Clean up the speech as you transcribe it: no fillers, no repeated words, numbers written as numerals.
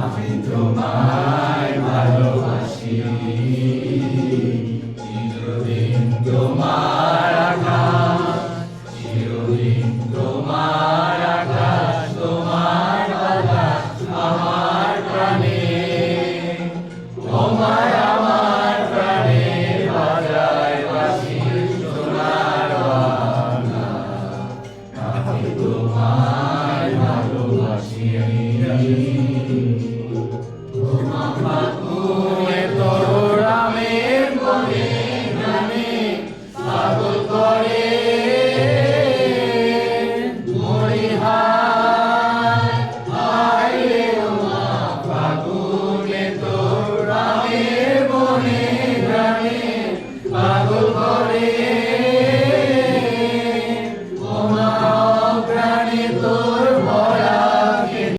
আমি তোমায় ভালোবাসি, চিরদিন তোমার আকাশ, চিরদিন তোমার আকাশ, তোমার বাতাস আমার প্রাণে, তোমায় আমার প্রাণে বাজায় বাঁশি সোনার বাংলা। আমি তোমায় ভালোবাসি।